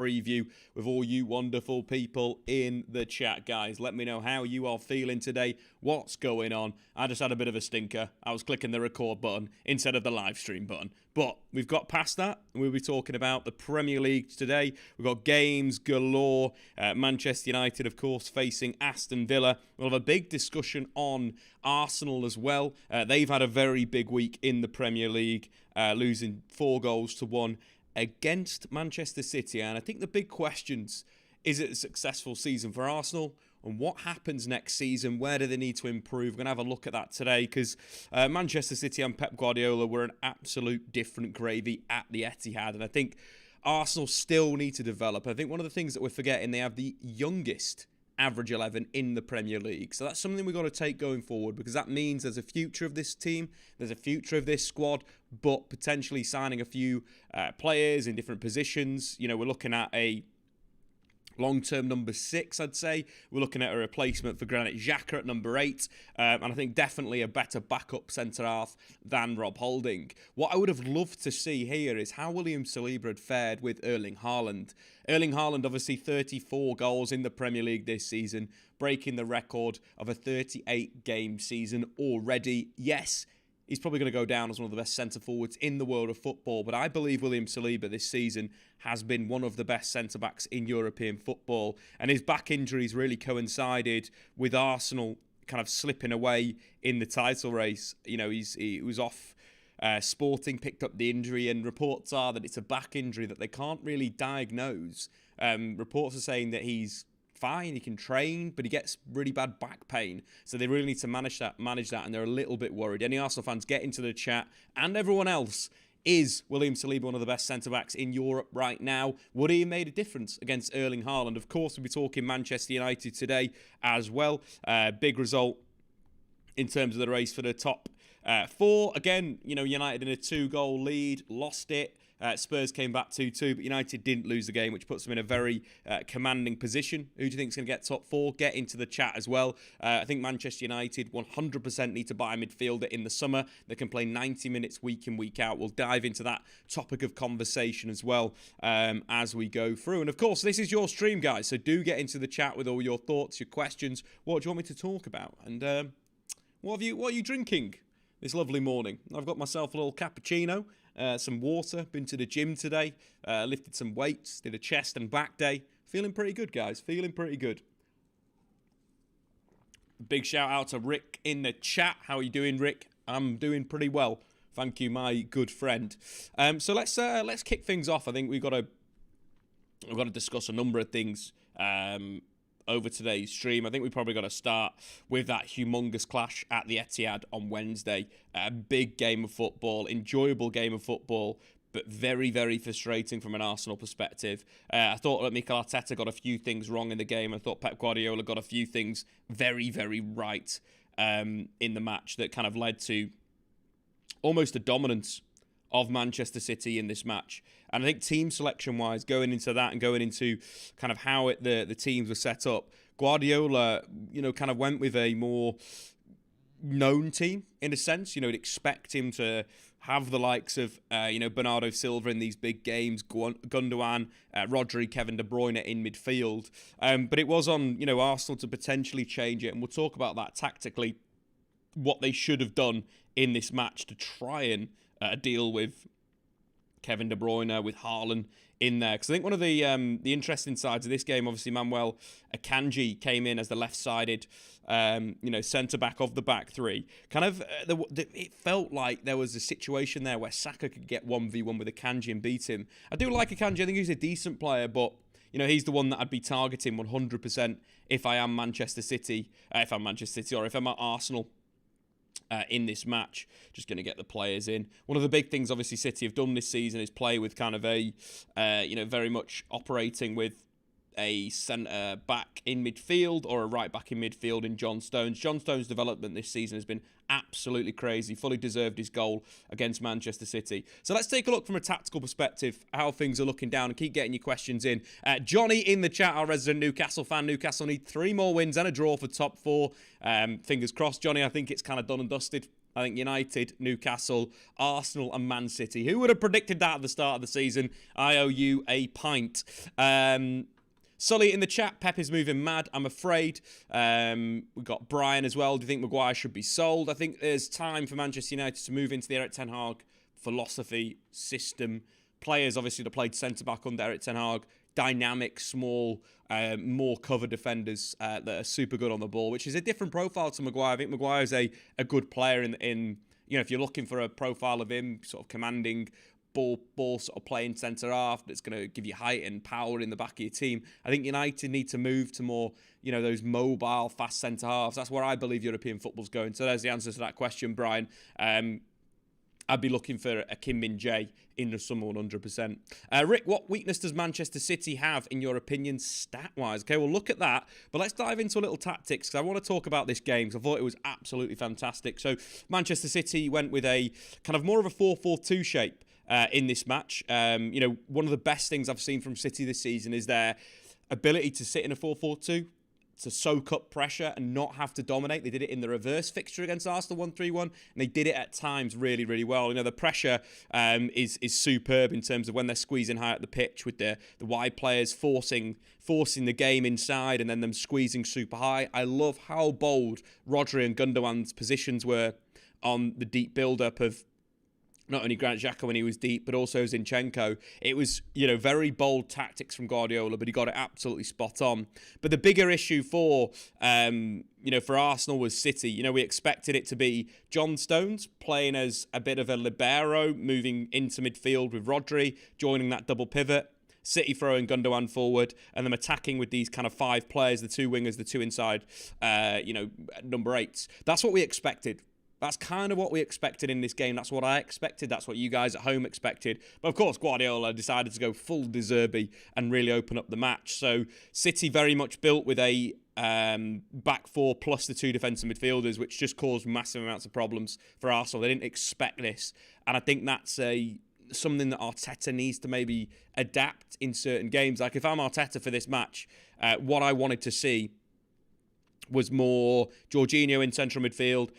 preview with all you wonderful people in the chat, guys. Let me know how you are feeling today. What's going on? I just had a bit of a stinker. I was clicking the record button instead of the live stream button. But we've got past that, and we'll be talking about the Premier League today. We've got games galore. Manchester United, of course, facing Aston Villa. We'll have a big discussion on Arsenal as well. They've had a very big week in the Premier League, losing 4-1 against Manchester City. And I think the big questions, is it a successful season for Arsenal? And what happens next season? Where do they need to improve? We're going to have a look at that today because Manchester City and Pep Guardiola were an absolute different gravy at the Etihad. And I think Arsenal still need to develop. I think one of the things that we're forgetting, they have the youngest average 11 in the Premier League. So that's something we've got to take going forward because that means there's a future of this team, there's a future of this squad, but potentially signing a few players in different positions. You know, we're looking at a long-term number 6, I'd say. We're looking at a replacement for Granit Xhaka at number 8. And I think definitely a better backup centre-half than Rob Holding. What I would have loved to see here is how William Saliba had fared with Erling Haaland. Erling Haaland, obviously 34 goals in the Premier League this season, breaking the record of a 38-game season already. Yes, he's probably going to go down as one of the best centre-forwards in the world of football. But I believe William Saliba this season has been one of the best centre-backs in European football. And his back injuries really coincided with Arsenal kind of slipping away in the title race. You know, he was off Sporting, picked up the injury, and reports are that it's a back injury that they can't really diagnose. Reports are saying that he's fine, he can train, but he gets really bad back pain. So they really need to manage that, and they're a little bit worried. Any Arsenal fans, get into the chat, and everyone else. Is William Saliba one of the best centre-backs in Europe right now? Would he have made a difference against Erling Haaland? Of course, we'll be talking Manchester United today as well. Big result in terms of the race for the top 4. Again, you know, United in a 2-goal lead, lost it. Spurs came back 2-2, but United didn't lose the game, which puts them in a very commanding position. Who do you think is going to get top 4? Get into the chat as well. I think Manchester United 100% need to buy a midfielder in the summer. They can play 90 minutes week in, week out. We'll dive into that topic of conversation as well as we go through. And of course, this is your stream, guys, so do get into the chat with all your thoughts, your questions. What do you want me to talk about? And what are you drinking this lovely morning? I've got myself a little cappuccino, some water, been to the gym today, lifted some weights, did a chest and back day. Feeling pretty good, guys, feeling pretty good. Big shout out to Rick in the chat. How are you doing, Rick? I'm doing pretty well. Thank you, my good friend. So let's kick things off. I think we've got to discuss a number of things over today's stream. I think we probably got to start with that humongous clash at the Etihad on Wednesday. A big game of football, enjoyable game of football, but very, very frustrating from an Arsenal perspective. I thought that Mikel Arteta got a few things wrong in the game. I thought Pep Guardiola got a few things very, very right in the match that kind of led to almost a dominance of Manchester City in this match. And I think team selection-wise, going into that and going into kind of how the teams were set up, Guardiola, you know, kind of went with a more known team in a sense. You know, you'd expect him to have the likes of, Bernardo Silva in these big games, Gundogan, Rodri, Kevin De Bruyne in midfield. But it was on, Arsenal to potentially change it. And we'll talk about that tactically, what they should have done in this match to try and deal with Kevin De Bruyne, with Haaland in there. Because I think one of the interesting sides of this game, obviously Manuel Akanji came in as the left-sided, centre-back of the back three. Kind of, it felt like there was a situation there where Saka could get 1v1 with Akanji and beat him. I do like Akanji. I think he's a decent player, but he's the one that I'd be targeting 100% if I'm Manchester City, or if I'm at Arsenal. In this match, just going to get the players in. One of the big things, obviously, City have done this season is play with kind of a, very much operating with a centre back in midfield or a right back in midfield in John Stones. John Stones' development this season has been absolutely crazy. Fully deserved his goal against Manchester City. So let's take a look from a tactical perspective, how things are looking down, and keep getting your questions in. Johnny in the chat, our resident Newcastle fan. Newcastle need 3 more wins and a draw for top 4. Fingers crossed, Johnny. I think it's kind of done and dusted I think United, Newcastle, Arsenal and Man City. Who would have predicted that at the start of the season? I owe you a pint. Sully in the chat, Pep is moving mad, I'm afraid. We've got Brian as well. Do you think Maguire should be sold? I think there's time for Manchester United to move into the Erik Ten Hag philosophy, system. Players, obviously, that played centre-back under Erik Ten Hag. Dynamic, small, more cover defenders that are super good on the ball, which is a different profile to Maguire. I think Maguire is a good player in if you're looking for a profile of him, sort of commanding, ball sort of playing centre half that's going to give you height and power in the back of your team. I think United need to move to more, those mobile, fast centre halves. That's where I believe European football's going. So there's the answer to that question, Brian. I'd be looking for a Kim Min-jae in the summer 100%. Rick, what weakness does Manchester City have, in your opinion, stat-wise? Okay, we'll look at that, but let's dive into a little tactics, because I want to talk about this game, because I thought it was absolutely fantastic. So Manchester City went with a kind of more of a 4-4-2 shape in this match. One of the best things I've seen from City this season is their ability to sit in a 4-4-2, to soak up pressure and not have to dominate. They did it in the reverse fixture against Arsenal 1-3-1, and they did it at times really, really well. The pressure is superb in terms of when they're squeezing high at the pitch with the wide players forcing the game inside and then them squeezing super high. I love how bold Rodri and Gundogan's positions were on the deep build-up of not only Granit Xhaka when he was deep, but also Zinchenko. It was, very bold tactics from Guardiola, but he got it absolutely spot on. But the bigger issue for Arsenal was City. We expected it to be John Stones playing as a bit of a libero, moving into midfield with Rodri, joining that double pivot. City throwing Gundogan forward and them attacking with these kind of 5 players, the 2 wingers, the 2 inside, number 8s. That's what we expected. That's kind of what we expected in this game. That's what I expected. That's what you guys at home expected. But of course, Guardiola decided to go full De Zerbi and really open up the match. So City very much built with a back 4 plus the 2 defensive midfielders, which just caused massive amounts of problems for Arsenal. They didn't expect this. And I think that's something that Arteta needs to maybe adapt in certain games. Like if I'm Arteta for this match, what I wanted to see was more Jorginho in central midfield,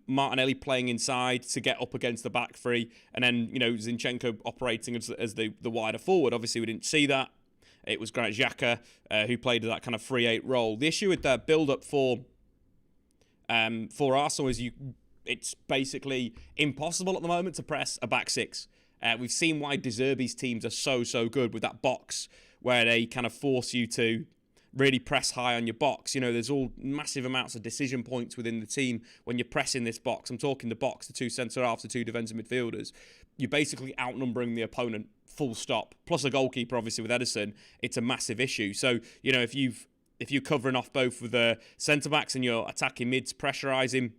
Martinelli playing inside to get up against the back 3, and then, Zinchenko operating as the wider forward. Obviously, we didn't see that. It was Granit Xhaka who played that kind of 3-8 role. The issue with the build-up for Arsenal is it's basically impossible at the moment to press a back 6. We've seen why De Zerbi's teams are so good with that box, where they kind of force you to really press high on your box. There's all massive amounts of decision points within the team when you're pressing this box. I'm talking the box, the 2 centre-halves, the 2 defensive midfielders. You're basically outnumbering the opponent, full stop. Plus a goalkeeper, obviously, with Ederson, it's a massive issue. So, if you're covering off both with the centre-backs and you're attacking mids, pressurising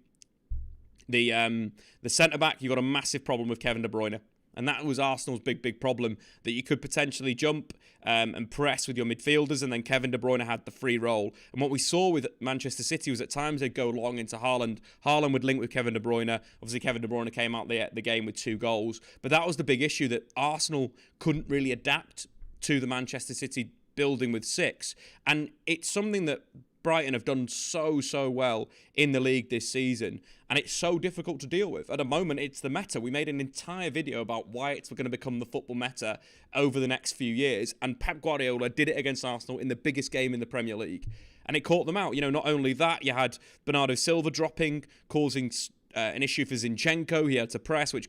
the centre-back, you've got a massive problem with Kevin De Bruyne. And that was Arsenal's big problem, that you could potentially jump and press with your midfielders, and then Kevin De Bruyne had the free role. And what we saw with Manchester City was at times they'd go long into Haaland. Haaland would link with Kevin De Bruyne. Obviously, Kevin De Bruyne came out the game with 2 goals. But that was the big issue, that Arsenal couldn't really adapt to the Manchester City building with 6. And it's something that Brighton have done so well in the league this season, and it's so difficult to deal with. At the moment, it's the meta. We made an entire video about why it's going to become the football meta over the next few years, and Pep Guardiola did it against Arsenal in the biggest game in the Premier League, and it caught them out. Not only that, you had Bernardo Silva dropping, causing an issue for Zinchenko. He had to press, which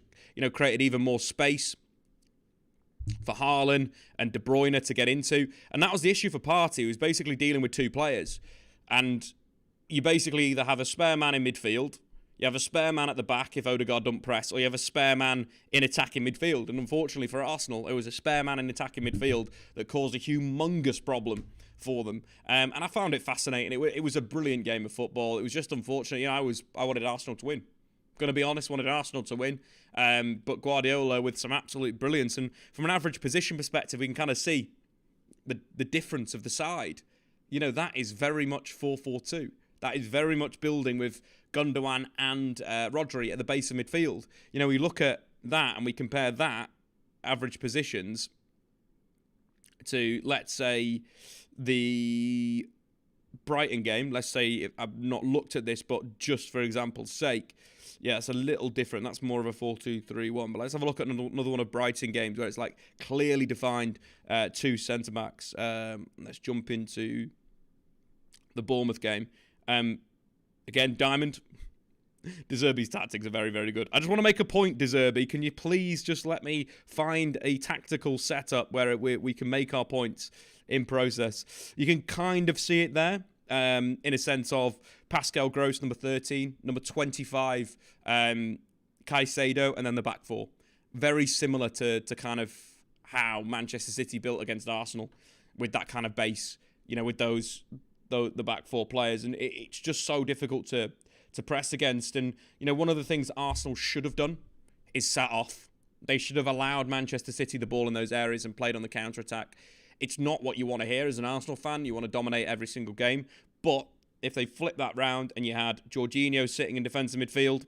created even more space for Haaland and De Bruyne to get into. And that was the issue for Partey, who was basically dealing with 2 players. And you basically either have a spare man in midfield, you have a spare man at the back if Odegaard don't press, or you have a spare man in attacking midfield. And unfortunately for Arsenal, it was a spare man in attacking midfield that caused a humongous problem for them. And I found it fascinating. It was a brilliant game of football. It was just unfortunate. I wanted Arsenal to win. Going to be honest, wanted Arsenal to win. But Guardiola with some absolute brilliance. And from an average position perspective, we can kind of see the difference of the side. That is very much 4-4-2. That is very much building with Gundogan and Rodri at the base of midfield. We look at that and we compare that average positions to, let's say, the Brighton game, let's say I've not looked at this, but just for example's sake, yeah, it's a little different. That's more of a 4-2-3-1. But let's have a look at another one of Brighton games where it's like clearly defined two centre-backs. Let's jump into the Bournemouth game. Again, Diamond. De Zerbi's tactics are very, very good. I just want to make a point, De Zerbi. Can you please just let me find a tactical setup where we can make our points in process? You can kind of see it there in a sense of Pascal Gross, number 13, number 25, Caicedo, and then the back four. Very similar to kind of how Manchester City built against Arsenal with that kind of base, with the back four players. And it's just so difficult to press against. And, one of the things Arsenal should have done is sat off. They should have allowed Manchester City the ball in those areas and played on the counter-attack. It's not what you want to hear as an Arsenal fan. You want to dominate every single game. But if they flip that round and you had Jorginho sitting in defensive midfield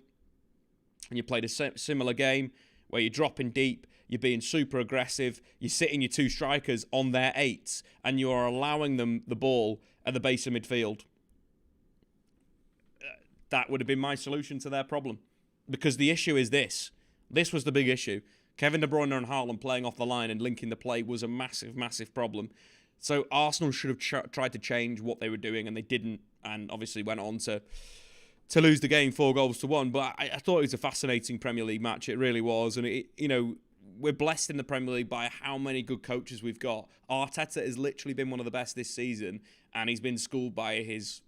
and you played a similar game where you're dropping deep, you're being super aggressive, you're sitting your two strikers on their eights and you are allowing them the ball at the base of midfield, that would have been my solution to their problem. Because the issue is this. This was the big issue. Kevin De Bruyne and Haaland playing off the line and linking the play was a massive, massive problem. So Arsenal should have tried to change what they were doing, and they didn't, and obviously went on to lose the game 4-1. But I thought it was a fascinating Premier League match. It really was. And, we're blessed in the Premier League by how many good coaches we've got. Arteta has literally been one of the best this season, and he's been schooled by his,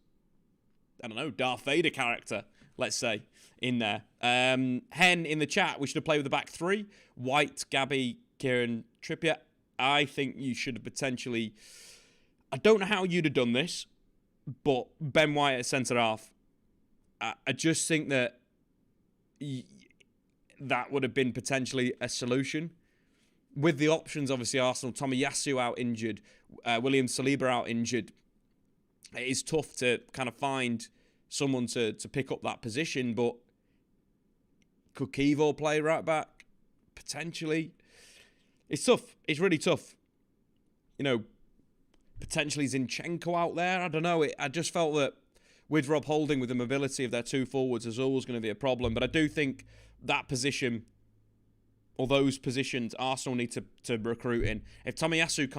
Darth Vader character, let's say, in there. Hen in the chat, we should have played with the back three. White, Gabby, Kieran, Trippier. I think you should have potentially... I don't know how you'd have done this, but Ben White at centre-half. I just think that that would have been potentially a solution. With the options, obviously, Arsenal, Tomiyasu out injured, William Saliba out injured. It is tough to kind of find someone to pick up that position, but could Kivo play right back? Potentially. It's tough. It's really tough. Potentially Zinchenko out there. I don't know. I just felt that with Rob Holding, with the mobility of their two forwards, there's always going to be a problem. But I do think that position, or those positions, Arsenal need to recruit in. If Tomiyasu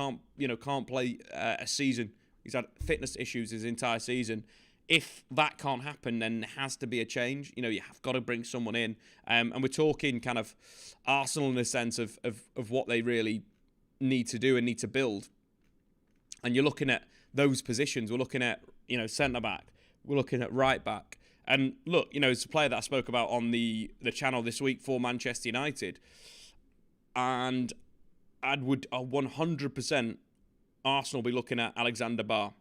can't play a season, he's had fitness issues his entire season. If that can't happen, then there has to be a change. You have got to bring someone in. And we're talking kind of Arsenal in the sense of what they really need to do and need to build. And you're looking at those positions. We're looking at, centre-back. We're looking at right-back. And look, it's a player that I spoke about on the channel this week for Manchester United. And I would 100% Arsenal be looking at Alexander Barr.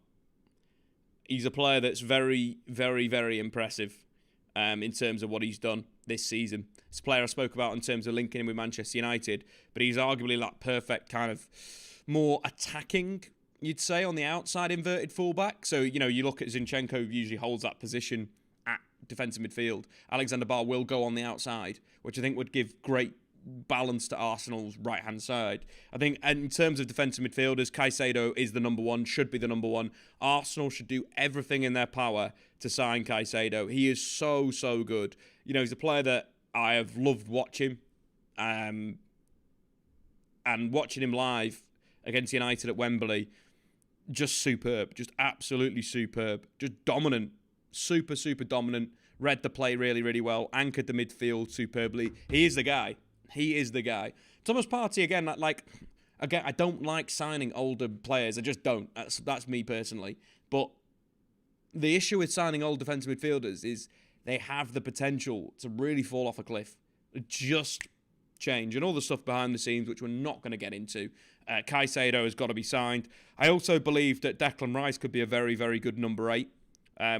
He's a player that's very, very, very impressive in terms of what he's done this season. It's a player I spoke about in terms of linking him with Manchester United, but he's arguably that perfect kind of more attacking, you'd say, on the outside inverted fullback. So, you look at Zinchenko, who usually holds that position at defensive midfield. Alexander Barr will go on the outside, which I think would give great balance to Arsenal's right-hand side. I think in terms of defensive midfielders, Caicedo is the number one, should be the number one. Arsenal should do everything in their power to sign Caicedo. He is so, so good. He's a player that I have loved watching. And watching him live against United at Wembley, just superb. Just absolutely superb. Just dominant. Super, super dominant. Read the play really, really well. Anchored the midfield superbly. He is the guy. He is the guy. Thomas Partey, again, I don't like signing older players. I just don't. That's me personally. But the issue with signing old defensive midfielders is they have the potential to really fall off a cliff. Just change. And all the stuff behind the scenes, which we're not going to get into. Caicedo has got to be signed. I also believe that Declan Rice could be a very, very good number 8.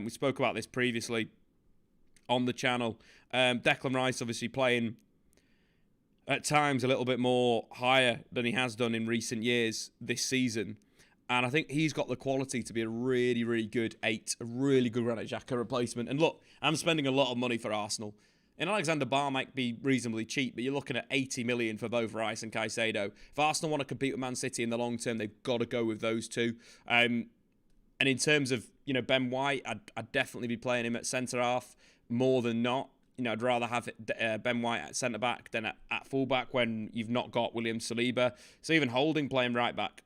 We spoke about this previously on the channel. Declan Rice obviously playing at times a little bit more higher than he has done in recent years this season. And I think he's got the quality to be a really, really good 8, a really good Granit Xhaka replacement. And look, I'm spending a lot of money for Arsenal. And Alexander Barr might be reasonably cheap, but you're looking at 80 million for both Rice and Caicedo. If Arsenal want to compete with Man City in the long term, they've got to go with those two. And in terms of Ben White, I'd definitely be playing him at centre-half more than not. I'd rather have Ben White at centre-back than at full-back when you've not got William Saliba. So even Holding playing right-back,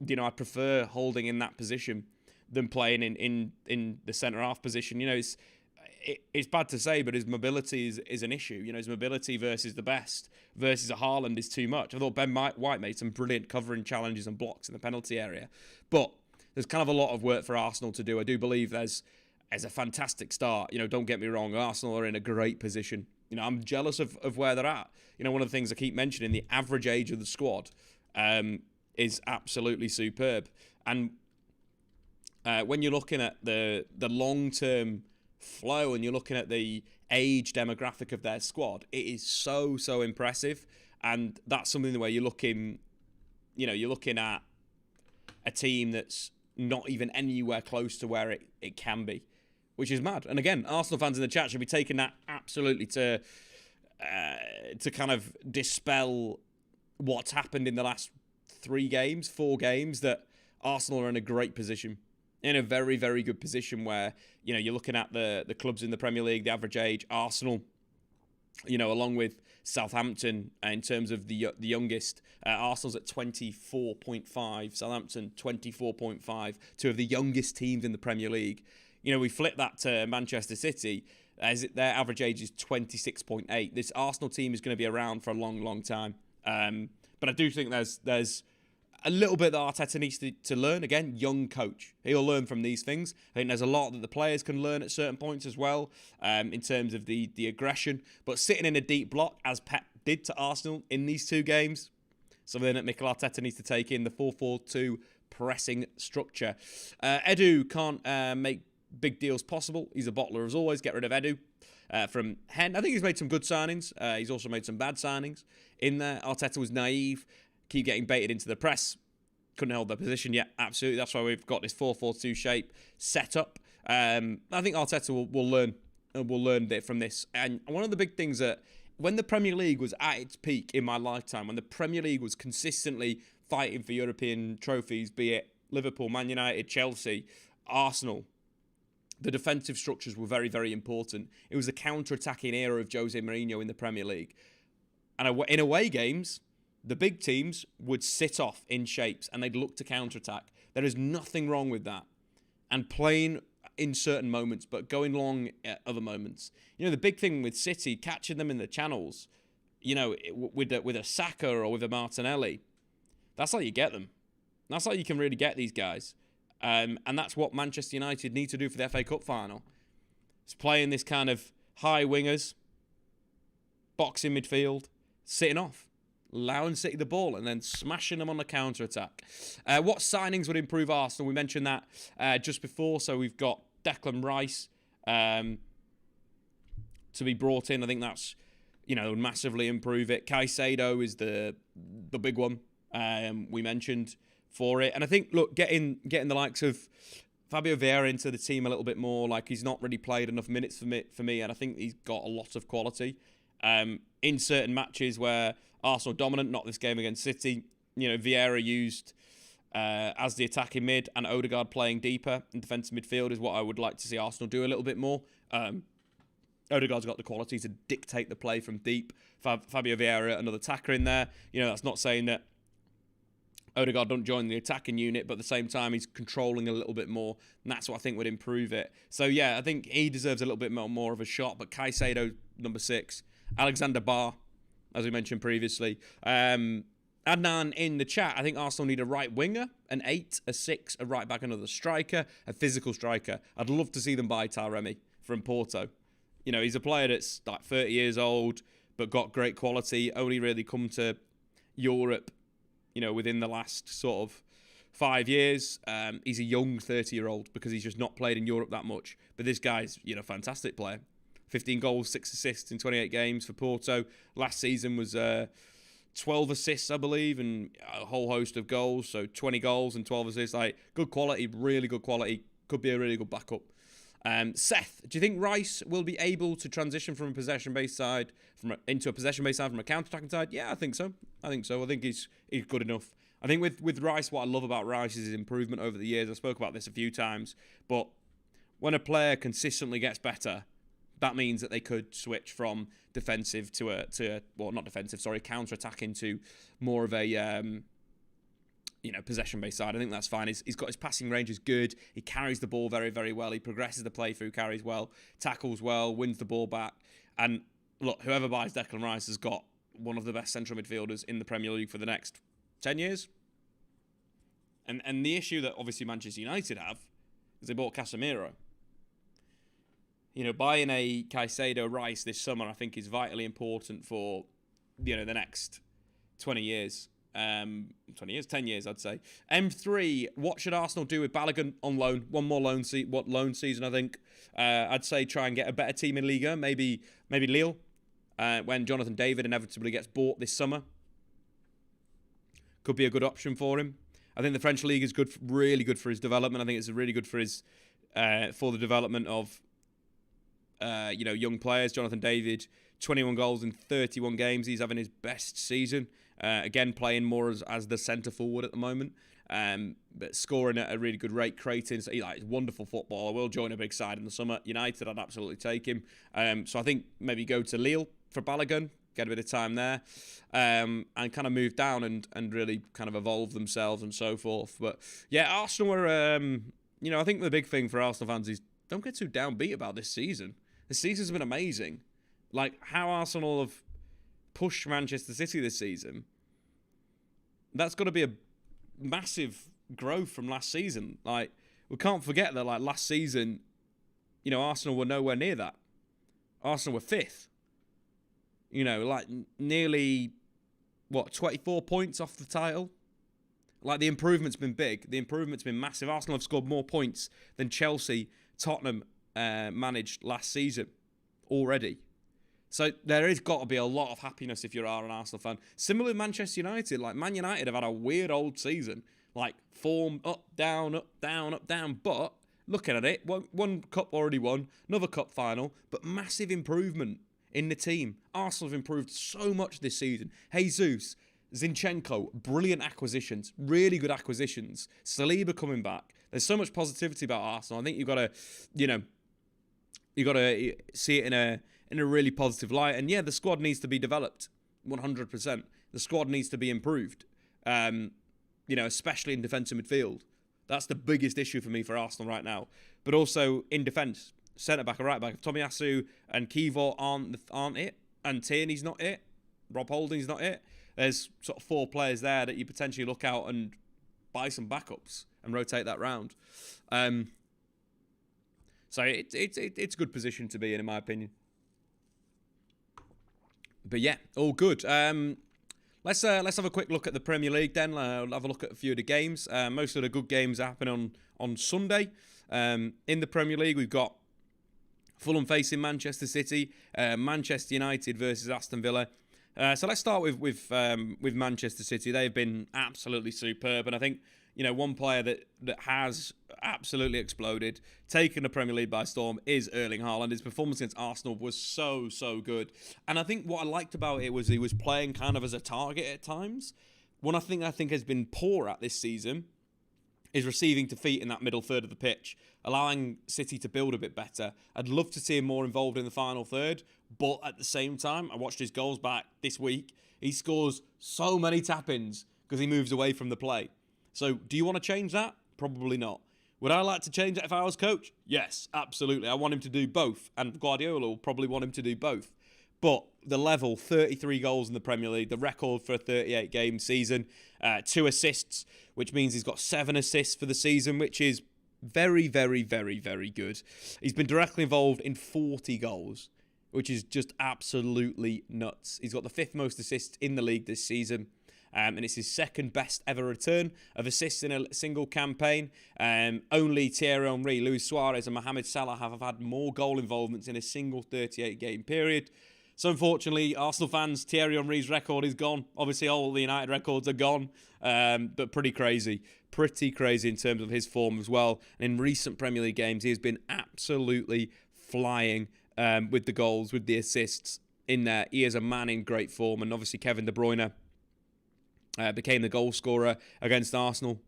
I prefer Holding in that position than playing in the centre-half position. It's bad to say, but his mobility is an issue. His mobility versus the best, versus a Haaland, is too much. I thought Ben White made some brilliant covering challenges and blocks in the penalty area. But there's kind of a lot of work for Arsenal to do. I do believe there's a fantastic start. Don't get me wrong, Arsenal are in a great position. I'm jealous of where they're at. One of the things I keep mentioning, the average age of the squad is absolutely superb. And when you're looking at the long-term flow and you're looking at the age demographic of their squad, it is so impressive. And that's something where you're looking at a team that's not even anywhere close to where it can be, which is mad. And again, Arsenal fans in the chat should be taking that absolutely to kind of dispel what's happened in the last 4 games, that Arsenal are in a great position. In a very, very good position where, you're looking at the clubs in the Premier League, the average age, Arsenal, along with Southampton in terms of the youngest. Arsenal's at 24.5, Southampton 24.5, two of the youngest teams in the Premier League. We flip that to Manchester City, as their average age is 26.8. This Arsenal team is going to be around for a long, long time. But I do think there's a little bit that Arteta needs to learn. Again, young coach. He'll learn from these things. I think there's a lot that the players can learn at certain points as well, in terms of the aggression. But sitting in a deep block, as Pep did to Arsenal in these 2 games, something that Mikel Arteta needs to take in, the 4-4-2 pressing structure. Edu can't make big deals possible. He's a bottler as always. Get rid of Edu. From Hen, I think he's made some good signings. He's also made some bad signings in there. Arteta was naive. Keep getting baited into the press. Couldn't hold their position yet. Absolutely. That's why we've got this 4-4-2 shape set up. I think Arteta will learn from this. And one of the big things that when the Premier League was at its peak in my lifetime, when the Premier League was consistently fighting for European trophies, be it Liverpool, Man United, Chelsea, Arsenal, the defensive structures were very, very important. It was the counter-attacking era of Jose Mourinho in the Premier League. And in away games, the big teams would sit off in shapes and they'd look to counter-attack. There is nothing wrong with that. And playing in certain moments, but going long at other moments. The big thing with City, catching them in the channels, with a Saka or with a Martinelli, that's how you get them. That's how you can really get these guys. And that's what Manchester United need to do for the FA Cup final. It's playing this kind of high wingers, boxing midfield, sitting off, allowing City the ball and then smashing them on the counter-attack. What signings would improve Arsenal? We mentioned that just before. So we've got Declan Rice to be brought in. I think that's, would massively improve it. Caicedo is the big one we mentioned for it. And I think, look, getting the likes of Fabio Vieira into the team a little bit more. Like, he's not really played enough minutes for me, and I think he's got a lot of quality. In certain matches where Arsenal dominant, not this game against City, Vieira used as the attacking mid and Odegaard playing deeper in defensive midfield is what I would like to see Arsenal do a little bit more. Odegaard's got the quality to dictate the play from deep. Fabio Vieira, another attacker in there. That's not saying that Odegaard don't join the attacking unit, but at the same time, he's controlling a little bit more, and that's what I think would improve it. So, yeah, I think he deserves a little bit more of a shot, but Caicedo, number 6. Alexander Barr, as we mentioned previously. Adnan in the chat, I think Arsenal need a right winger, an 8, a 6, a right back, another striker, a physical striker. I'd love to see them buy Taremi from Porto. He's a player that's like 30 years old, but got great quality, only really come to Europe within the last sort of 5 years. He's a young 30-year-old because he's just not played in Europe that much. But this guy's, fantastic player. 15 goals, 6 assists in 28 games for Porto. Last season was 12 assists, I believe, and a whole host of goals. So 20 goals and 12 assists. Like, good quality, really good quality. Could be a really good backup. Seth, do you think Rice will be able to transition from a possession-based side into a possession-based side from a counter-attacking side? Yeah, I think so. I think he's good enough. I think with Rice, what I love about Rice is his improvement over the years. I spoke about this a few times, but when a player consistently gets better, that means that they could switch from defensive counter-attacking to more of a possession-based side. I think that's fine. He's got his passing range is good. He carries the ball very, very well. He progresses the play through, carries well, tackles well, wins the ball back. And look, whoever buys Declan Rice has got one of the best central midfielders in the Premier League for the next 10 years. And the issue that obviously Manchester United have is they bought Casemiro. Buying a Caicedo Rice this summer, I think, is vitally important for, the next 20 years. 10 years, I'd say. M3, what should Arsenal do with Balogun on loan? One more loan season, I think. I'd say try and get a better team in Liga. Maybe Lille, when Jonathan David inevitably gets bought this summer. Could be a good option for him. I think the French league is good, really good for his development. I think it's really good for his for the development of young players. Jonathan David, 21 goals in 31 games. He's having his best season. Again, playing more as the centre forward at the moment, but scoring at a really good rate. Creating, so he's wonderful footballer. Will join a big side in the summer. United, I'd absolutely take him. So I think maybe go to Lille for Balogun, get a bit of time there, and kind of move down and really kind of evolve themselves and so forth. But yeah, Arsenal were, I think the big thing for Arsenal fans is don't get too downbeat about this season. The season's been amazing. Like how Arsenal have pushed Manchester City this season, that's got to be a massive growth from last season. Like, we can't forget that, like, last season, Arsenal were nowhere near that. Arsenal were 5th. Nearly, 24 points off the title? Like, the improvement's been big. The improvement's been massive. Arsenal have scored more points than Chelsea, Tottenham managed last season already. So there has got to be a lot of happiness if you are an Arsenal fan. Similar with Manchester United. Like, Man United have had a weird old season. Like, form up, down, up, down, up, down. But, looking at it, one cup already won, another cup final, but massive improvement in the team. Arsenal have improved so much this season. Jesus, Zinchenko, brilliant acquisitions, really good acquisitions. Saliba coming back. There's so much positivity about Arsenal. I think you've got to, see it in a really positive light. And yeah, the squad needs to be developed 100%. The squad needs to be improved, especially in defensive midfield. That's the biggest issue for me for Arsenal right now. But also in defence, centre-back and right-back. If Tomiyasu and Kivor aren't it, and Tierney's not it, Rob Holding's not it, there's sort of 4 players there that you potentially look out and buy some backups and rotate that round. So it's a good position to be in my opinion. But yeah, all good. Let's have a quick look at the Premier League then. I'll have a look at a few of the games. Most of the good games are happening on Sunday. In the Premier League, we've got Fulham facing Manchester City, Manchester United versus Aston Villa. So let's start with Manchester City. They've been absolutely superb, and I think one player that has absolutely exploded, taken the Premier League by storm, is Erling Haaland. His performance against Arsenal was so good. And I think what I liked about it was he was playing kind of as a target at times. One thing I think has been poor at this season is receiving defeat in that middle third of the pitch, allowing City to build a bit better. I'd love to see him more involved in the final third, but at the same time, I watched his goals back this week. He scores so many tap-ins because he moves away from the play. So do you want to change that? Probably not. Would I like to change that if I was coach? Yes, absolutely. I want him to do both, and Guardiola will probably want him to do both. But the level, 33 goals in the Premier League, the record for a 38-game season, 2 assists, which means he's got 7 assists for the season, which is very, very, very, very good. He's been directly involved in 40 goals, which is just absolutely nuts. He's got the 5th most assists in the league this season. And it's his 2nd best ever return of assists in a single campaign. Only Thierry Henry, Luis Suarez and Mohamed Salah have had more goal involvements in a single 38-game period. So unfortunately, Arsenal fans, Thierry Henry's record is gone. Obviously, all the United records are gone. But pretty crazy. Pretty crazy in terms of his form as well. And in recent Premier League games, he has been absolutely flying with the goals, with the assists in there. He is a man in great form. And obviously, Kevin De Bruyne became the goal scorer against Arsenal.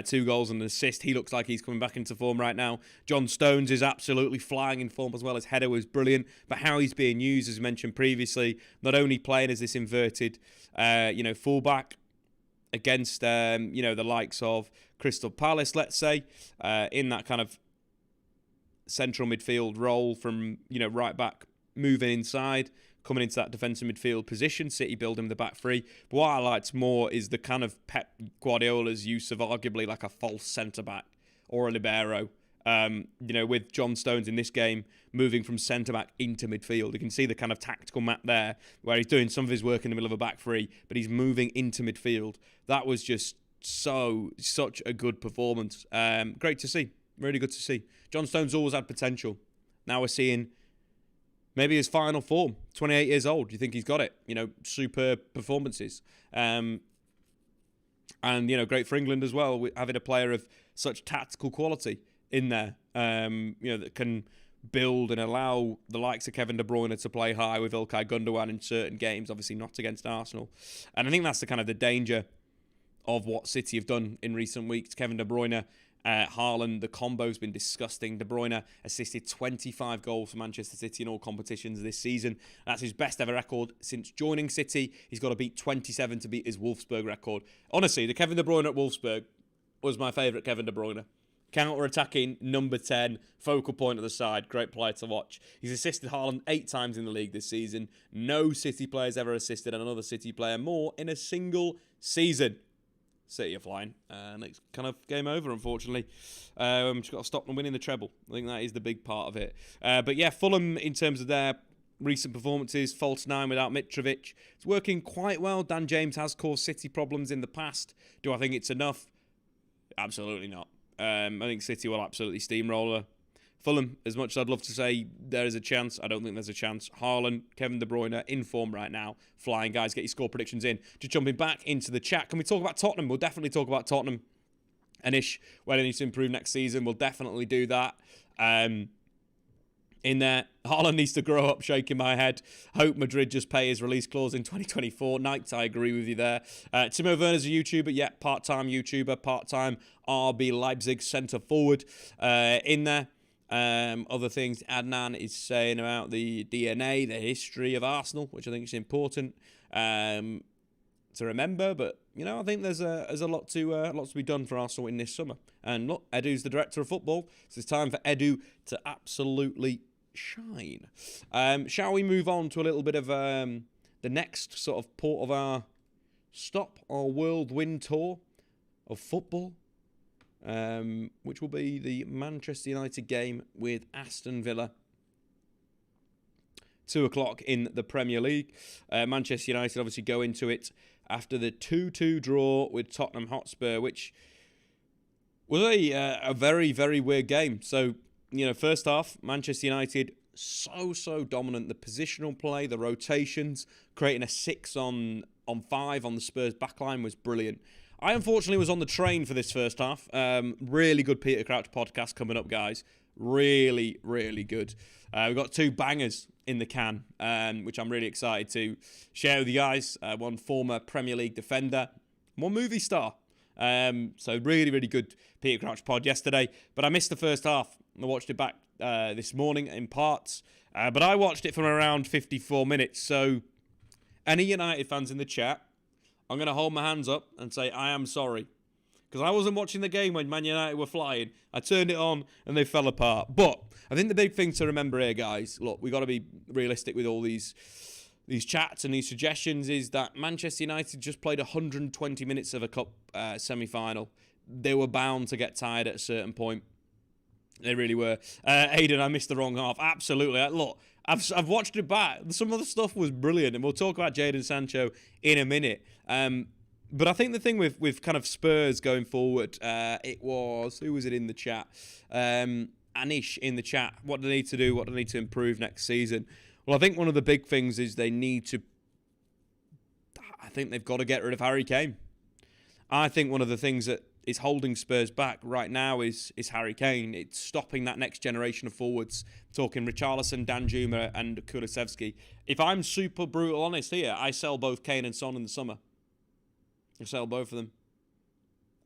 2 goals and an assist. He looks like he's coming back into form right now. John Stones is absolutely flying in form as well. His header was brilliant. But how he's being used, as mentioned previously, not only playing as this inverted, fullback against, the likes of Crystal Palace, let's say, in that kind of central midfield role from, right back, moving inside, coming into that defensive midfield position, City building the back three. But what I liked more is the kind of Pep Guardiola's use of arguably like a false centre-back or a libero. With John Stones in this game moving from centre-back into midfield. You can see the kind of tactical map there where he's doing some of his work in the middle of a back three, but he's moving into midfield. That was just such a good performance. Great to see. Really good to see. John Stones always had potential. Now we're seeing maybe his final form, 28 years old. Do you think he's got it? Superb performances. And, great for England as well, having a player of such tactical quality in there, that can build and allow the likes of Kevin De Bruyne to play high with Ilkay Gundogan in certain games, obviously not against Arsenal. And I think that's the danger of what City have done in recent weeks. Kevin De Bruyne, Haaland, the combo's been disgusting. De Bruyne assisted 25 goals for Manchester City in all competitions this season. That's his best ever record since joining City. He's got to beat 27 to beat his Wolfsburg record. Honestly, the Kevin De Bruyne at Wolfsburg was my favourite Kevin De Bruyne. Counter-attacking, number 10, focal point of the side, great player to watch. He's assisted Haaland 8 times in the league this season. No City player's ever assisted another City player more in a single season. City are flying, and it's kind of game over, unfortunately. Just got to stop them winning the treble. I think that is the big part of it. But yeah, Fulham, in terms of their recent performances, false 9 without Mitrovic, it's working quite well. Dan James has caused City problems in the past. Do I think it's enough? Absolutely not. I think City will absolutely steamroller Fulham. As much as I'd love to say there is a chance, I don't think there's a chance. Haaland, Kevin De Bruyne in form right now. Flying, guys. Get your score predictions in. Just jumping back into the chat. Can we talk about Tottenham? We'll definitely talk about Tottenham and where they need to improve next season. We'll definitely do that. In there, Haaland needs to grow up, shaking my head. Hope Madrid just pay his release clause in 2024. Knights, I agree with you there. Timo Werner's a YouTuber, yeah, part-time YouTuber, part-time RB Leipzig centre forward in there. Other things Adnan is saying about the DNA, the history of Arsenal, which I think is important to remember. But I think there's a lot to be done for Arsenal in this summer. And look, Edu's the director of football, so it's time for Edu to absolutely shine. Shall we move on to a little bit of the next sort of port of our stop, our whirlwind tour of football? Which will be the Manchester United game with Aston Villa. 2 o'clock in the Premier League. Manchester United obviously go into it after the 2-2 draw with Tottenham Hotspur, which was a very, very weird game. So, first half, Manchester United so dominant. The positional play, the rotations, creating a 6 on 5 on the Spurs backline was brilliant. I unfortunately was on the train for this first half. Really good Peter Crouch podcast coming up, guys. Really, really good. We've got 2 bangers in the can, which I'm really excited to share with you guys. One former Premier League defender, one movie star. So really, really good Peter Crouch pod yesterday. But I missed the first half. I watched it back this morning in parts. But I watched it from around 54 minutes. So any United fans in the chat, I'm going to hold my hands up and say I am sorry. Because I wasn't watching the game when Man United were flying. I turned it on and they fell apart. But I think the big thing to remember here, guys, look, we got to be realistic with all these chats and these suggestions, is that Manchester United just played 120 minutes of a cup semi-final. They were bound to get tired at a certain point. They really were. Aidan, I missed the wrong half. Absolutely. Look, I've watched it back. Some of the stuff was brilliant, and we'll talk about Jadon Sancho in a minute. But I think the thing with kind of Spurs going forward, it was, who was it in the chat? Anish in the chat. What do they need to do? What do they need to improve next season? Well, I think one of the big things is they've got to get rid of Harry Kane. I think one of the things that is holding Spurs back right now is Harry Kane. It's stopping that next generation of forwards. Talking Richarlison, Danjuma and Kulusevski. If I'm super brutal honest here, I sell both Kane and Son in the summer. I'll sell both of them.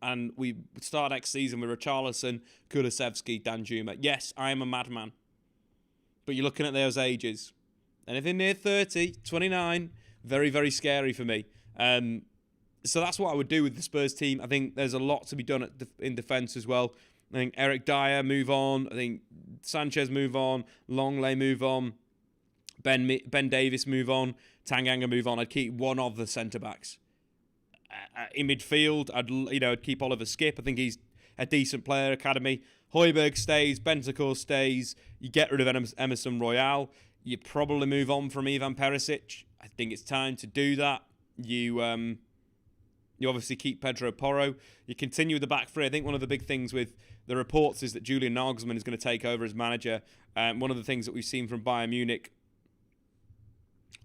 And we start next season with Richarlison, Kulusevski, Danjuma. Yes, I am a madman. But you're looking at those ages. Anything near 30, 29, very, very scary for me. So that's what I would do with the Spurs team. I think there's a lot to be done in defence as well. I think Eric Dyer move on. I think Sanchez move on. Longley move on. Ben Davis move on. Tanganga move on. I'd keep one of the centre-backs. In midfield, I'd keep Oliver Skip. I think he's a decent player, academy. Højbjerg stays. Bentancur stays. You get rid of Emerson Royale. You probably move on from Ivan Perisic. I think it's time to do that. You obviously keep Pedro Porro. You continue with the back three. I think one of the big things with the reports is that Julian Nagelsmann is going to take over as manager. One of the things that we've seen from Bayern Munich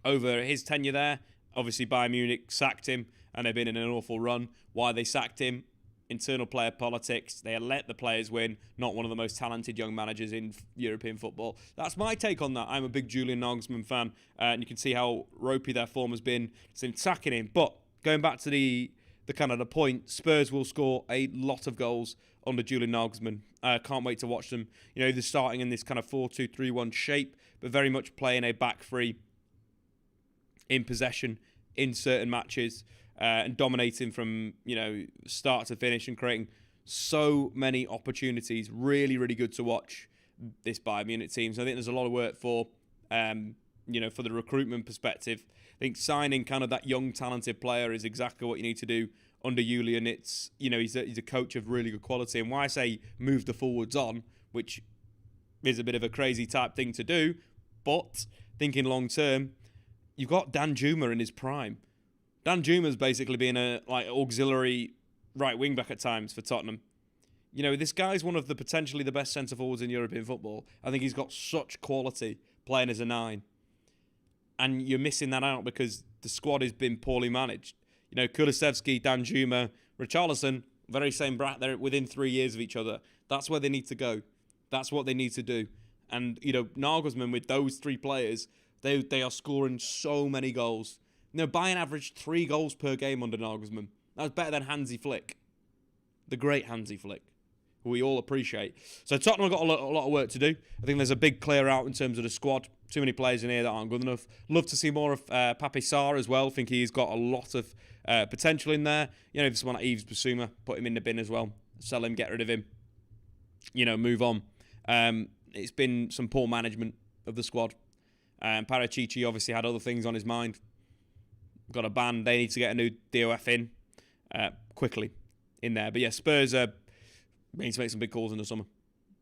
over his tenure there, obviously Bayern Munich sacked him and they've been in an awful run. Why they sacked him? Internal player politics. They let the players win. Not one of the most talented young managers in European football. That's my take on that. I'm a big Julian Nagelsmann fan, and you can see how ropey their form has been since sacking him. But going back to the kind of the point, Spurs will score a lot of goals under Julian Nagelsmann. Can't wait to watch them. They're starting in this kind of 4-2-3-1 shape, but very much playing a back three in possession in certain matches. And dominating from, start to finish and creating so many opportunities. Really, really good to watch this Bayern Munich team. So I think there's a lot of work for the recruitment perspective. I think signing kind of that young, talented player is exactly what you need to do under Julian. It's, he's a coach of really good quality. And why I say move the forwards on, which is a bit of a crazy type thing to do, but thinking long term, you've got Danjuma in his prime. Danjuma's basically been a auxiliary right wing back at times for Tottenham. This guy's one of the potentially the best centre forwards in European football. I think he's got such quality playing as a 9. And you're missing that out because the squad has been poorly managed. Kulusevski, Danjuma, Richarlison, very same brat. They're within 3 years of each other. That's where they need to go. That's what they need to do. And, Nagelsmann with those 3 players, they are scoring so many goals. Bayern averaged 3 goals per game under Nagelsmann. That was better than Hansi Flick. The great Hansi Flick, who we all appreciate. So Tottenham have got a lot of work to do. I think there's a big clear out in terms of the squad. Too many players in here that aren't good enough. Love to see more of Pape Sarr as well. Think he's got a lot of potential in there. If someone like Yves Bissouma, put him in the bin as well. Sell him, get rid of him. Move on. It's been some poor management of the squad. Paratici obviously had other things on his mind. Got a ban. They need to get a new DOF in quickly in there. But yeah, Spurs need to make some big calls in the summer.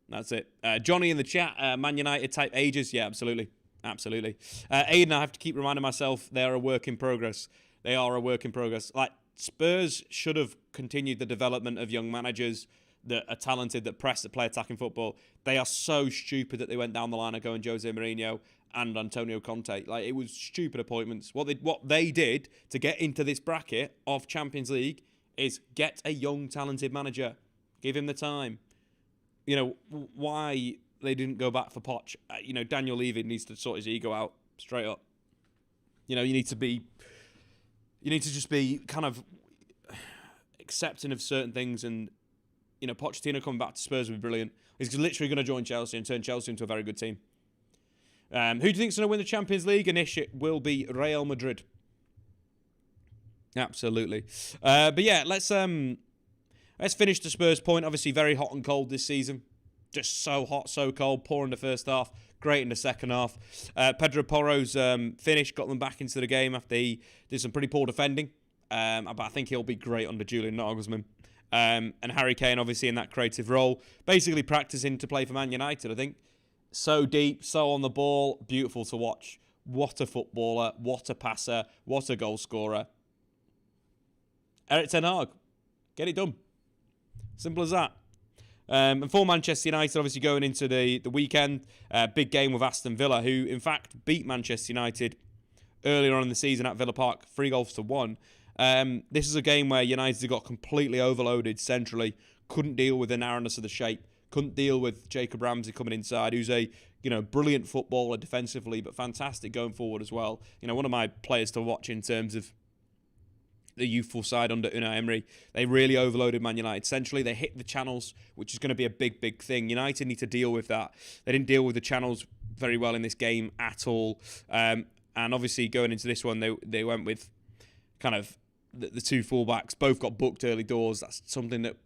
That's it. Johnny in the chat, Man United type ages. Yeah, absolutely. Absolutely. Aiden, I have to keep reminding myself they are a work in progress. They are a work in progress. Spurs should have continued the development of young managers that are talented, that press, that play attacking football. They are so stupid that they went down the line of going Jose Mourinho and Antonio Conte. It was stupid appointments. What they did to get into this bracket of Champions League is get a young, talented manager. Give him the time. Why they didn't go back for Poch. Daniel Levy needs to sort his ego out straight up. You need to just be kind of accepting of certain things, and Pochettino coming back to Spurs would be brilliant. He's literally going to join Chelsea and turn Chelsea into a very good team. Who do you think's going to win the Champions League? Anish, it will be Real Madrid. Absolutely. But yeah, let's finish the Spurs point. Obviously, very hot and cold this season. Just so hot, so cold. Poor in the first half, great in the second half. Pedro Porro's finish got them back into the game after he did some pretty poor defending. But I think he'll be great under Julian Nagelsmann. And Harry Kane, obviously, in that creative role. Basically practicing to play for Man United, I think. So deep, so on the ball. Beautiful to watch. What a footballer. What a passer. What a goal scorer. Erik ten Hag. Get it done. Simple as that. And for Manchester United, obviously going into the weekend, big game with Aston Villa, who in fact beat Manchester United earlier on in the season at Villa Park, 3-1. This is a game where United got completely overloaded centrally, couldn't deal with the narrowness of the shape, couldn't deal with Jacob Ramsey coming inside, who's a brilliant footballer defensively, but fantastic going forward as well. One of my players to watch in terms of the youthful side under Unai Emery. They really overloaded Man United centrally. They hit the channels, which is going to be a big, big thing. United need to deal with that. They didn't deal with the channels very well in this game at all. And obviously going into this one, they went with kind of the two fullbacks. Both got booked early doors. That's something that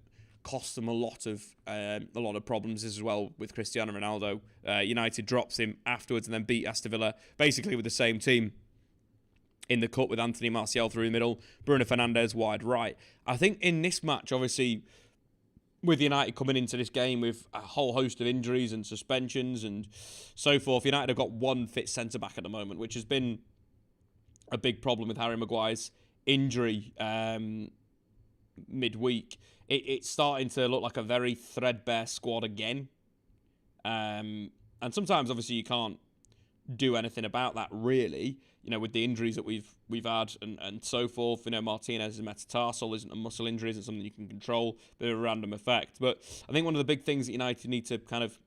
cost them a lot of problems as well with Cristiano Ronaldo. United drops him afterwards and then beat Aston Villa basically with the same team in the cup with Anthony Martial through the middle, Bruno Fernandes wide right. I think in this match, obviously, with United coming into this game with a whole host of injuries and suspensions and so forth, United have got one fit centre-back at the moment, which has been a big problem with Harry Maguire's injury midweek. It's starting to look like a very threadbare squad again. And sometimes, obviously, you can't do anything about that, really. With the injuries that we've had and so forth. Martinez's metatarsal isn't a muscle injury, isn't something you can control. Bit of a random effect. But I think one of the big things that United need to kind of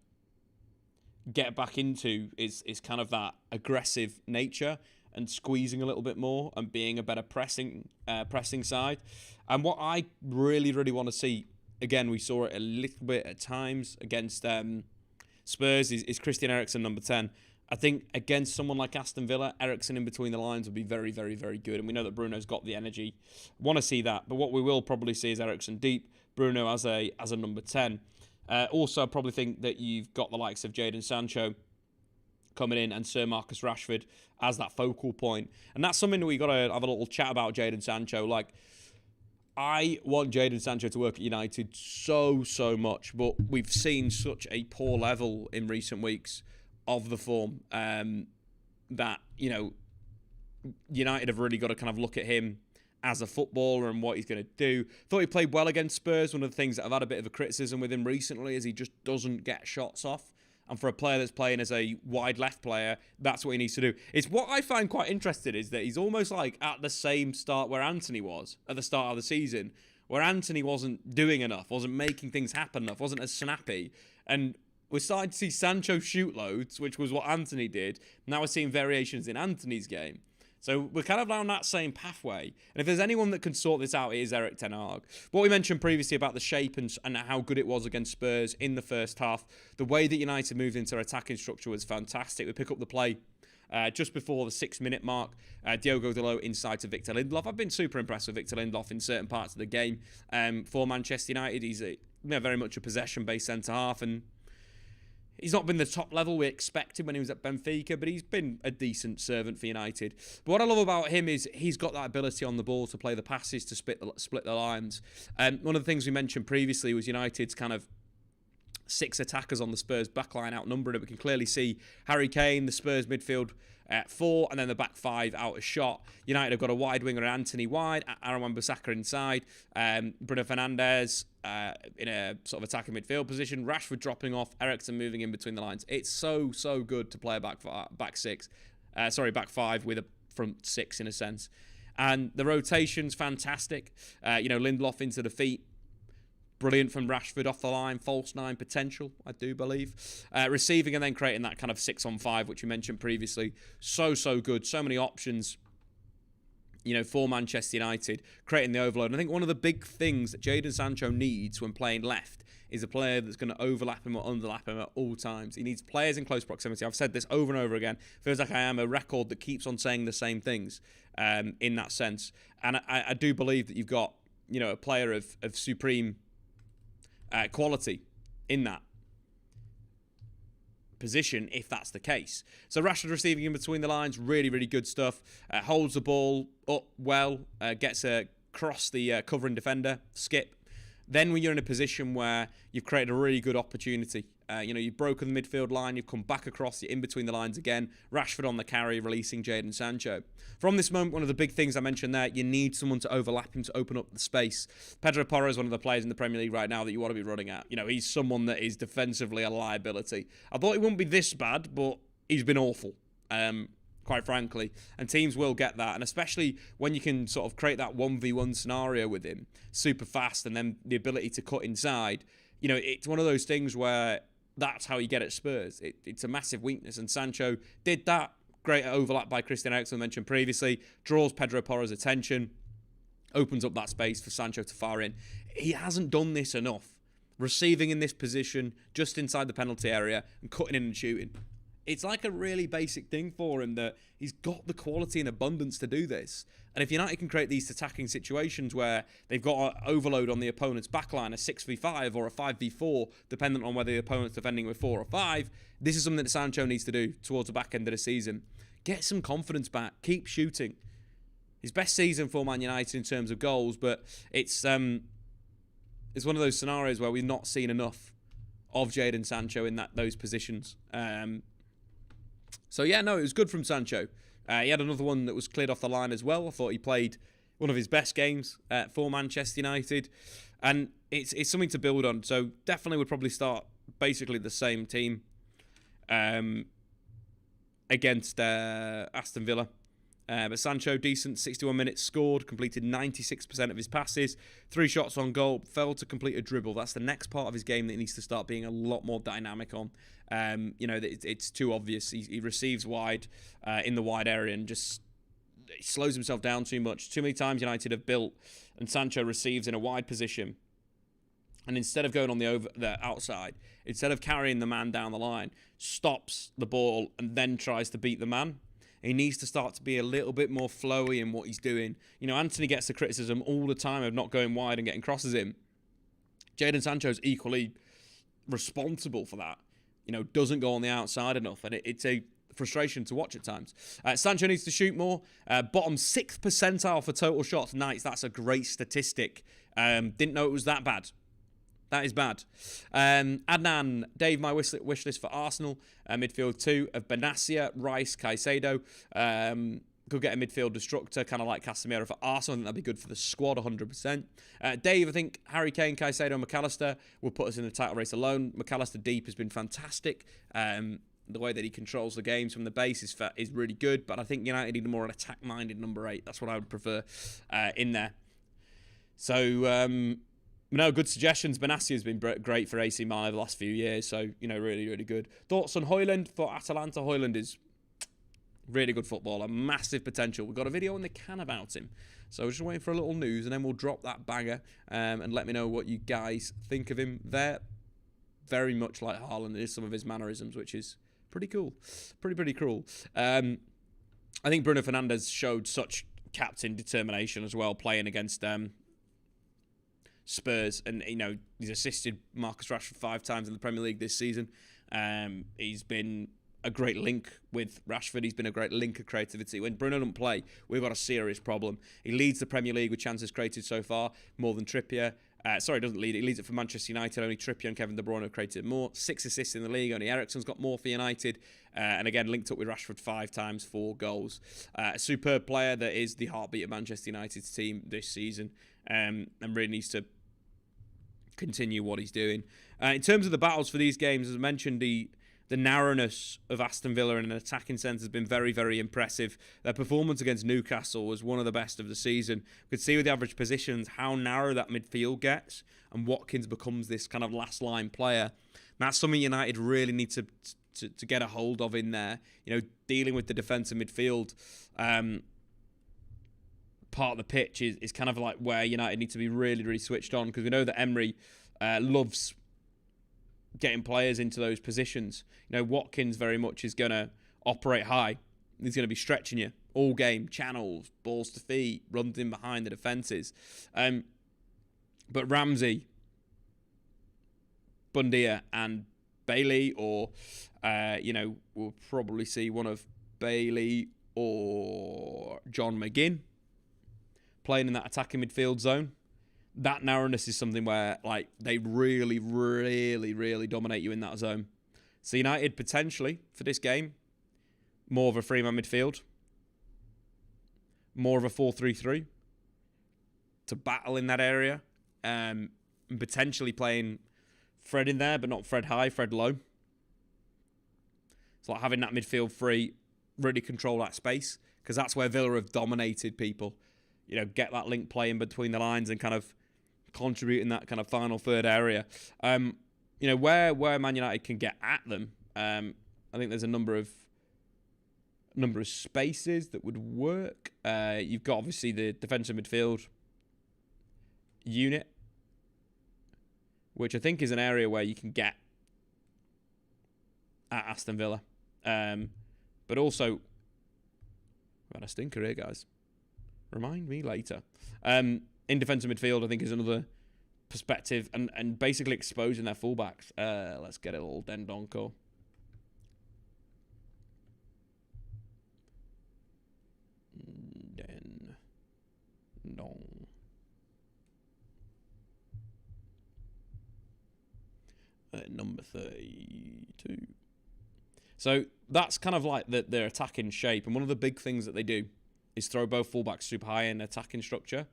get back into is kind of that aggressive nature and squeezing a little bit more and being a better pressing side. And what I really, really want to see, again, we saw it a little bit at times against Spurs, is Christian Eriksen, number 10. I think against someone like Aston Villa, Eriksen in between the lines would be very, very, very good. And we know that Bruno's got the energy. Want to see that. But what we will probably see is Eriksen deep, Bruno as a number 10. Also, I probably think that you've got the likes of Jadon Sancho coming in and Sir Marcus Rashford as that focal point. And that's something that we've got to have a little chat about, Jadon Sancho. Like, I want Jadon Sancho to work at United so, so much. But we've seen such a poor level in recent weeks of the form that, United have really got to kind of look at him as a footballer and what he's going to do. Thought he played well against Spurs. One of the things that I've had a bit of a criticism with him recently is he just doesn't get shots off. And for a player that's playing as a wide left player, that's what he needs to do. It's what I find quite interesting is that he's almost like at the same start where Anthony was at the start of the season, where Anthony wasn't doing enough, wasn't making things happen enough, wasn't as snappy. And we're starting to see Sancho shoot loads, which was what Anthony did. Now we're seeing variations in Anthony's game. So we're kind of down that same pathway. And if there's anyone that can sort this out, it is Erik ten Hag. What we mentioned previously about the shape and how good it was against Spurs in the first half, the way that United moved into their attacking structure was fantastic. We pick up the play just before the 6-minute mark. Diogo Dalot inside to Victor Lindelof. I've been super impressed with Victor Lindelof in certain parts of the game. For Manchester United, he's very much a possession-based centre-half, and he's not been the top level we expected when he was at Benfica, but he's been a decent servant for United. But what I love about him is he's got that ability on the ball to play the passes, to split the lines. One of the things we mentioned previously was United's kind of 6 attackers on the Spurs backline outnumbered it. We can clearly see Harry Kane, the Spurs midfield, 4, and then the back 5 out of shot. United have got a wide winger, Anthony wide, Aaron Wan-Bissaka inside, Bruno Fernandes in a sort of attacking midfield position, Rashford dropping off, Eriksen moving in between the lines. It's so, so good to play a back 5 with a front 6 in a sense. And the rotation's fantastic. Lindelof into the feet. Brilliant from Rashford off the line, false 9 potential, I do believe. Receiving and then creating that kind of 6-on-5, which we mentioned previously. So, so good. So many options, for Manchester United, creating the overload. And I think one of the big things that Jadon Sancho needs when playing left is a player that's going to overlap him or underlap him at all times. He needs players in close proximity. I've said this over and over again. Feels like I am a record that keeps on saying the same things in that sense. And I do believe that you've got, a player of supreme quality in that position if that's the case. So Rashford receiving in between the lines, really, really good stuff. Holds the ball up well, gets across the covering defender, skip. Then when you're in a position where you've created a really good opportunity, you've broken the midfield line, you've come back across, you're in between the lines again. Rashford on the carry, releasing Jadon Sancho. From this moment, one of the big things I mentioned there, you need someone to overlap him to open up the space. Pedro Porro is one of the players in the Premier League right now that you want to be running at. He's someone that is defensively a liability. I thought he wouldn't be this bad, but he's been awful, quite frankly. And teams will get that. And especially when you can sort of create that 1v1 scenario with him, super fast, and then the ability to cut inside. It's one of those things where that's how you get at Spurs. It's a massive weakness, and Sancho did that. Great overlap by Christian Eriksen, mentioned previously. Draws Pedro Porro's attention. opens up that space for Sancho to fire in. He hasn't done this enough. Receiving in this position, just inside the penalty area, and cutting in and shooting. It's like a really basic thing for him that he's got the quality and abundance to do this. And if United can create these attacking situations where they've got an overload on the opponent's backline, a 6v5 or a 5v4, dependent on whether the opponent's defending with 4 or 5, this is something that Sancho needs to do towards the back end of the season. Get some confidence back. Keep shooting. His best season for Man United in terms of goals, but it's one of those scenarios where we've not seen enough of Jadon Sancho in those positions. So yeah, no, it was good from Sancho. He had another one that was cleared off the line as well. I thought he played one of his best games for Manchester United, and it's something to build on. So definitely would probably start basically the same team against Aston Villa. But Sancho, decent, 61 minutes, scored, completed 96% of his passes, 3 shots on goal, failed to complete a dribble. That's the next part of his game that he needs to start being a lot more dynamic on. It's too obvious. He receives wide in the wide area and just he slows himself down too much. Too many times United have built and Sancho receives in a wide position. And instead of going on the outside, instead of carrying the man down the line, stops the ball and then tries to beat the man. He needs to start to be a little bit more flowy in what he's doing. You know, Anthony gets the criticism all the time of not going wide and getting crosses in. Jadon Sancho's equally responsible for that. You know, doesn't go on the outside enough. And it's a frustration to watch at times. Sancho needs to shoot more. Bottom 6th percentile for total shots. Nice. That's a great statistic. Didn't know it was that bad. That is bad. Adnan, Dave, my wish list for Arsenal. Midfield 2 of Benassia, Rice, Caicedo. Could get a midfield destructor, kind of like Casemiro for Arsenal. I think that'd be good for the squad, 100%. Dave, I think Harry Kane, Caicedo, and McAllister will put us in the title race alone. McAllister deep has been fantastic. The way that he controls the games from the base is really good. But I think United need a more attack-minded number 8. That's what I would prefer in there. So... no, good suggestions. Benassi has been great for AC Milan the last few years, so, you know, really, really good. Thoughts on Højlund for Atalanta? Højlund is really good footballer, massive potential. We've got a video in the can about him, so we're just waiting for a little news, and then we'll drop that banger and let me know what you guys think of him. They're very much like Haaland. It is some of his mannerisms, which is pretty cool. Pretty cool. I think Bruno Fernandes showed such captain determination as well, playing against... Spurs, and you know he's assisted Marcus Rashford 5 times in the Premier League this season. He's been a great link with Rashford. He's been a great link of creativity. When Bruno doesn't play, we've got a serious problem. He leads the Premier League with chances created so far, more than Trippier. He doesn't lead it. He leads it for Manchester United. Only Trippier and Kevin De Bruyne have created more. 6 assists in the league. Only Eriksen's got more for United. And again, linked up with Rashford 5 times, 4 goals. A superb player that is the heartbeat of Manchester United's team this season. And really needs to continue what he's doing. In terms of the battles for these games, as I mentioned, the narrowness of Aston Villa in an attacking sense has been very, very impressive. Their performance against Newcastle was one of the best of the season. We could see with the average positions how narrow that midfield gets, and Watkins becomes this kind of last line player. And that's something United really need to get a hold of in there. You know, dealing with the defensive midfield. Part of the pitch is kind of like where United need to be really, really switched on, because we know that Emery loves getting players into those positions. You know, Watkins very much is going to operate high. He's going to be stretching you all game, channels, balls to feet, runs in behind the defences. But Ramsey, Bundia and Bailey, or, we'll probably see one of Bailey or John McGinn playing in that attacking midfield zone. That narrowness is something where like they really, really, really dominate you in that zone. So United potentially for this game, more of a 3-man midfield, more of a 4-3-3 to battle in that area, and potentially playing Fred in there, but not Fred high, Fred low. It's like having that midfield free, really control that space, because that's where Villa have dominated people. You know, get that link play in between the lines and kind of contribute in that kind of final third area. Where Man United can get at them, I think there's a number of spaces that would work. You've got obviously the defensive midfield, unit, which I think is an area where you can get at Aston Villa. But also, we've had a stinker here, guys. Remind me later. In defensive midfield, I think is another perspective, and basically exposing their fullbacks. Let's get a little Dendonko. Number 32. So that's kind of like their attacking shape. And one of the big things that they do is throw both fullbacks super high in attacking structure.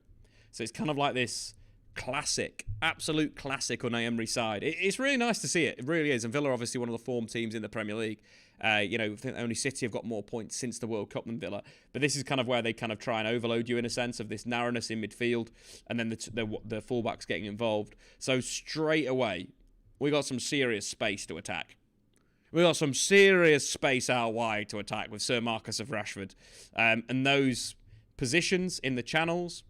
So it's kind of like this classic, absolute classic Unai Emery side. It's really nice to see it. It really is. And Villa are obviously one of the form teams in the Premier League. I think only City have got more points since the World Cup than Villa. But this is kind of where they kind of try and overload you in a sense of this narrowness in midfield, and then the fullbacks getting involved. So straight away, we got some serious space to attack. We got some serious space out wide to attack with Sir Marcus of Rashford. And those positions in the channels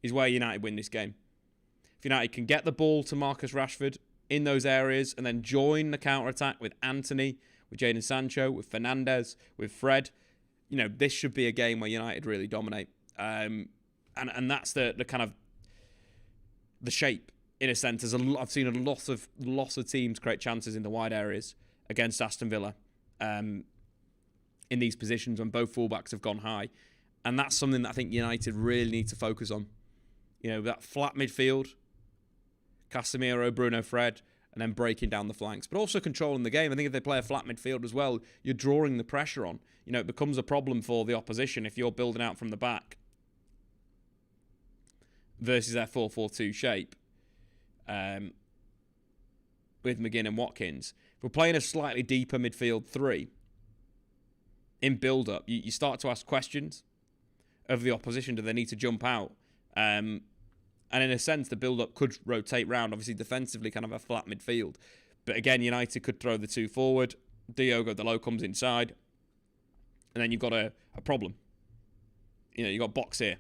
is where United win this game. If United can get the ball to Marcus Rashford in those areas and then join the counter-attack with Anthony, with Jadon Sancho, with Fernandes, with Fred, this should be a game where United really dominate. And that's the kind of the shape, in a sense. I've seen a lot of teams create chances in the wide areas against Aston Villa in these positions when both fullbacks have gone high. And that's something that I think United really need to focus on. That flat midfield, Casemiro, Bruno, Fred, and then breaking down the flanks. But also controlling the game. I think if they play a flat midfield as well, you're drawing the pressure on. It becomes a problem for the opposition if you're building out from the back versus their 4-4-2 shape. With McGinn and Watkins. If we're playing a slightly deeper midfield three in build-up, you start to ask questions of the opposition. Do they need to jump out? And in a sense, the build-up could rotate round. Obviously, defensively, kind of a flat midfield. But again, United could throw the two forward. Diogo Dalot comes inside. And then you've got a problem. You've got box here.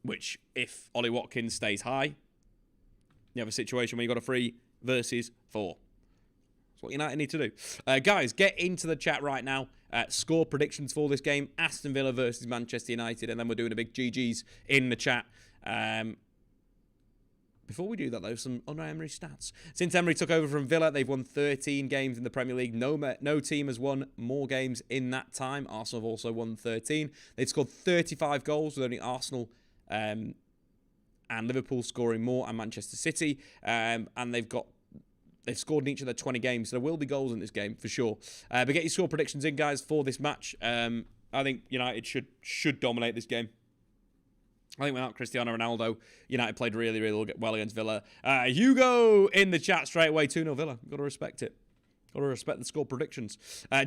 Which, if Ollie Watkins stays high, you have a situation where you've got a 3 versus 4. That's what United need to do. Guys, get into the chat right now. Score predictions for this game. Aston Villa versus Manchester United. And then we're doing a big GG's in the chat. Before we do that, though, some Unai Emery stats. Since Emery took over from Villa, they've won 13 games in the Premier League. No team has won more games in that time. Arsenal have also won 13. They've scored 35 goals, with only Arsenal and Liverpool scoring more, and Manchester City. And they've scored in each of their 20 games. So there will be goals in this game, for sure. But get your score predictions in, guys, for this match. I think United should dominate this game. I think without Cristiano Ronaldo, United played really, really well against Villa. Hugo in the chat straight away. 2-0 Villa. Got to respect it. Got to respect the score predictions.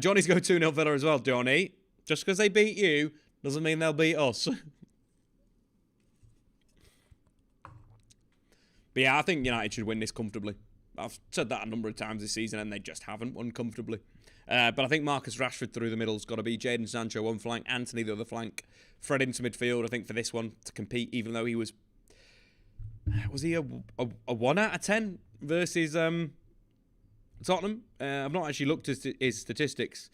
Johnny's go 2-0 Villa as well, Johnny. Just because they beat you doesn't mean they'll beat us. But yeah, I think United should win this comfortably. I've said that a number of times this season, and they just haven't won comfortably. But I think Marcus Rashford through the middle has got to be Jadon Sancho one flank, Anthony the other flank, Fred into midfield, I think, for this one to compete, even though he was he a 1 out of 10 versus Tottenham? I've not actually looked at his statistics,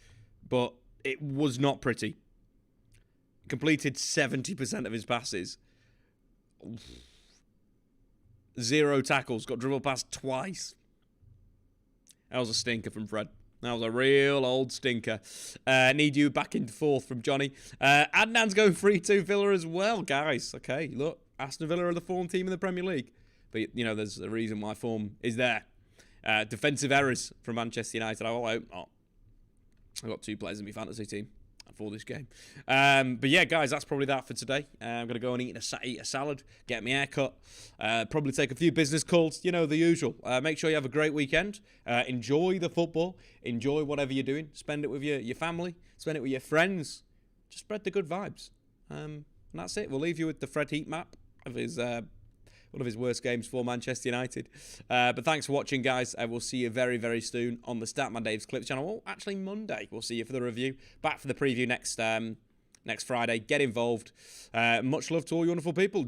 but it was not pretty. Completed 70% of his passes. 0 tackles, got dribbled past twice. That was a stinker from Fred. That was a real old stinker. Need you back in 4th from Johnny. Adnan's going 3-2 Villa as well, guys. Okay, look, Aston Villa are the form team in the Premier League. But, there's a reason why form is there. Defensive errors from Manchester United. I've got 2 players in my fantasy team for this game. But yeah, guys, that's probably that for today. I'm going to go and eat a salad, get my hair cut, probably take a few business calls, the usual. Make sure you have a great weekend. Enjoy the football. Enjoy whatever you're doing. Spend it with your family. Spend it with your friends. Just spread the good vibes. And that's it. We'll leave you with the Fred heat map of his one of his worst games for Manchester United. But thanks for watching, guys. We'll see you very, very soon on the Statman Dave's Clips channel. Well, actually, Monday. We'll see you for the review. Back for the preview next Friday. Get involved. Much love to all you wonderful people.